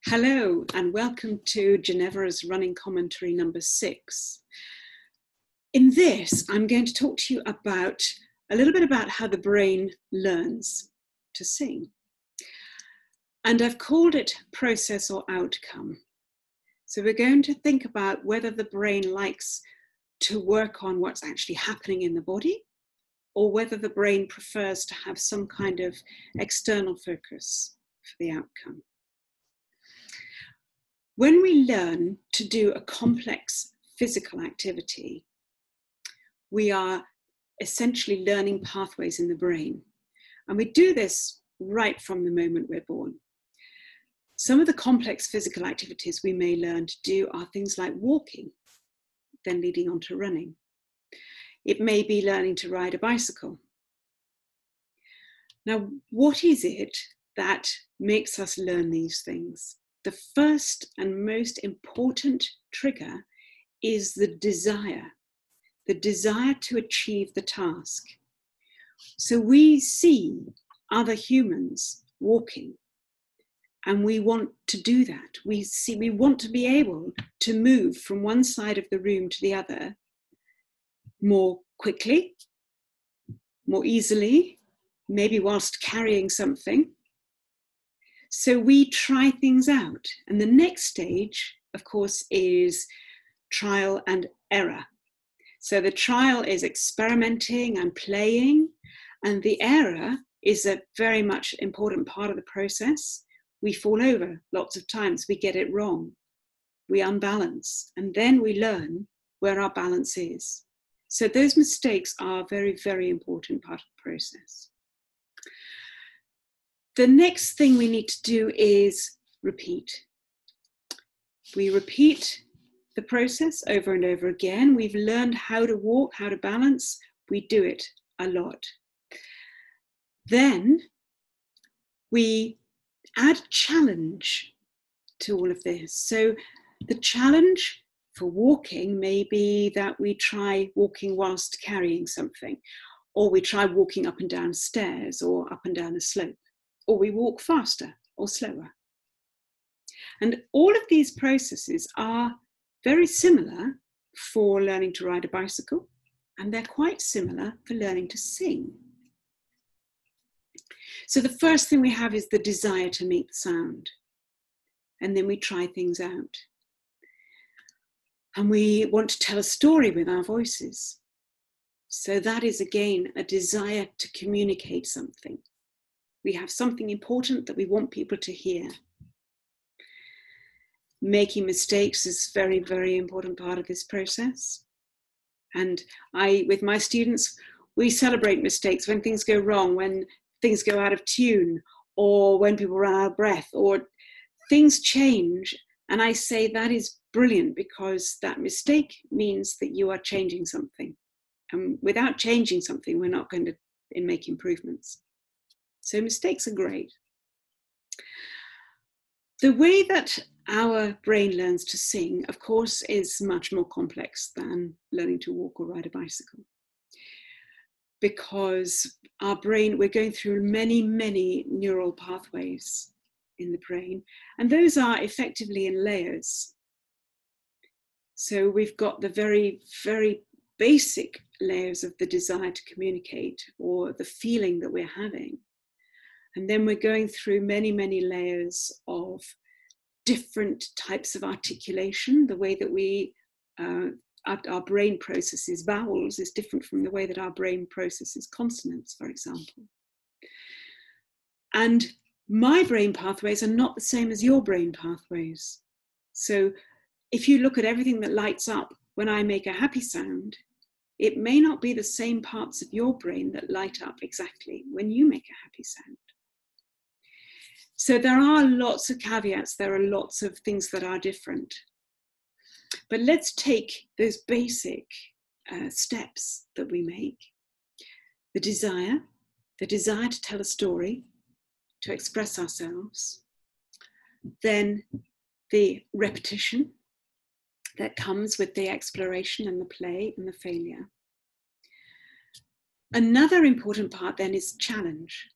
Hello and welcome to Genevora's running commentary number 6. In this, I'm going to talk to you about a little bit about how the brain learns to sing. And I've called it process or outcome. So we're going to think about whether the brain likes to work on what's actually happening in the body, or whether the brain prefers to have some kind of external focus for the outcome. When we learn to do a complex physical activity, we are essentially learning pathways in the brain. And we do this right from the moment we're born. Some of the complex physical activities we may learn to do are things like walking, then leading on to running. It may be learning to ride a bicycle. Now, what is it that makes us learn these things? The first and most important trigger is the desire to achieve the task. So we see other humans walking and we want to do that. We want to be able to move from one side of the room to the other more quickly, more easily, maybe whilst carrying something. So we try things out. And the next stage, of course, is trial and error. So the trial is experimenting and playing, and the error is a very much important part of the process. We fall over lots of times, we get it wrong, we unbalance, and then we learn where our balance is. So those mistakes are a very, very important part of the process. The next thing we need to do is repeat. We repeat the process over and over again. We've learned how to walk, how to balance. We do it a lot. Then we add challenge to all of this. So the challenge for walking may be that we try walking whilst carrying something, or we try walking up and down stairs or up and down a slope, or we walk faster or slower. And all of these processes are very similar for learning to ride a bicycle, and they're quite similar for learning to sing. So the first thing we have is the desire to make the sound, and then we try things out. And we want to tell a story with our voices. So that is again a desire to communicate something. We have something important that we want people to hear. Making mistakes is a very, very important part of this process. And with my students, we celebrate mistakes when things go wrong, when things go out of tune, or when people run out of breath, or things change. And I say that is brilliant, because that mistake means that you are changing something. And without changing something, we're not going to make improvements. So mistakes are great. The way that our brain learns to sing, of course, is much more complex than learning to walk or ride a bicycle. Because our brain, we're going through many, many neural pathways in the brain, and those are effectively in layers. So we've got the very, very basic layers of the desire to communicate, or the feeling that we're having. And then we're going through many, many layers of different types of articulation. The way that our brain processes vowels is different from the way that our brain processes consonants, for example. And my brain pathways are not the same as your brain pathways. So if you look at everything that lights up when I make a happy sound, it may not be the same parts of your brain that light up exactly when you make a happy sound. So there are lots of caveats, there are lots of things that are different. But let's take those basic steps that we make. The desire to tell a story, to express ourselves. Then the repetition that comes with the exploration and the play and the failure. Another important part then is challenge.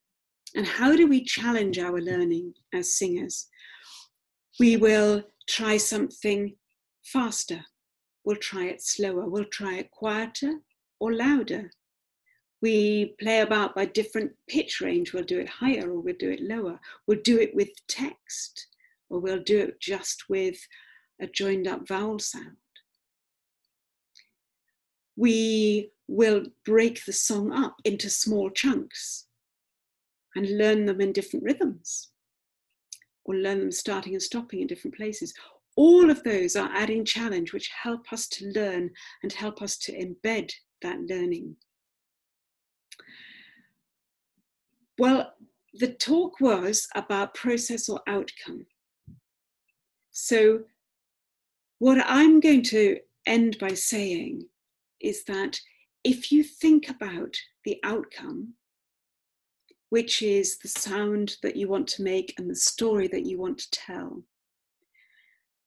And how do we challenge our learning as singers? We will try something faster. We'll try it slower. We'll try it quieter or louder. We play about by different pitch range. We'll do it higher or we'll do it lower. We'll do it with text, or we'll do it just with a joined up vowel sound. We will break the song up into small chunks and learn them in different rhythms, or learn them starting and stopping in different places. All of those are adding challenge, which help us to learn and help us to embed that learning. Well, the talk was about process or outcome. So what I'm going to end by saying is that if you think about the outcome, which is the sound that you want to make and the story that you want to tell,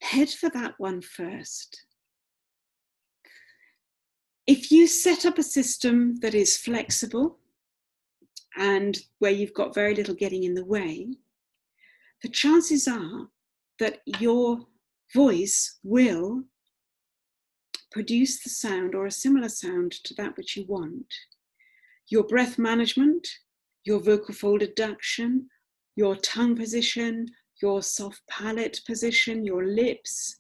head for that one first. If you set up a system that is flexible and where you've got very little getting in the way, the chances are that your voice will produce the sound or a similar sound to that which you want. Your breath management, your vocal fold adduction, your tongue position, your soft palate position, your lips,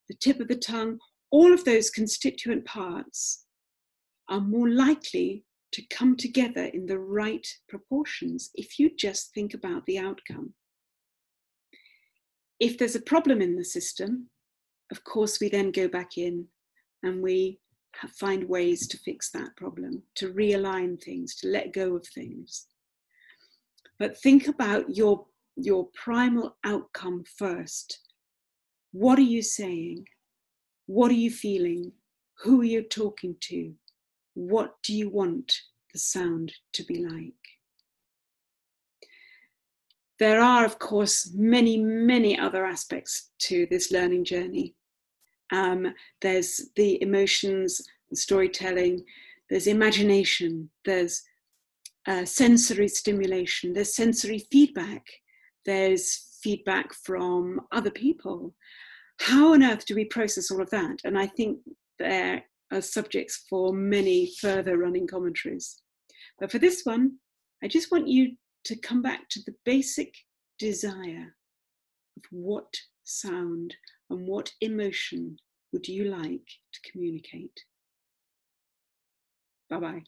the tip of the tongue, all of those constituent parts are more likely to come together in the right proportions if you just think about the outcome. If there's a problem in the system, of course, we then go back in and we find ways to fix that problem, to realign things, to let go of things. But think about your primal outcome first. What are you saying? What are you feeling? Who are you talking to? What do you want the sound to be like? There are, of course, many, many other aspects to this learning journey. There's the emotions, storytelling, there's imagination, there's sensory stimulation, there's sensory feedback, there's feedback from other people. How on earth do we process all of that? And I think there are subjects for many further running commentaries. But for this one, I just want you to come back to the basic desire of what sound and what emotion would you like to communicate. Bye-bye.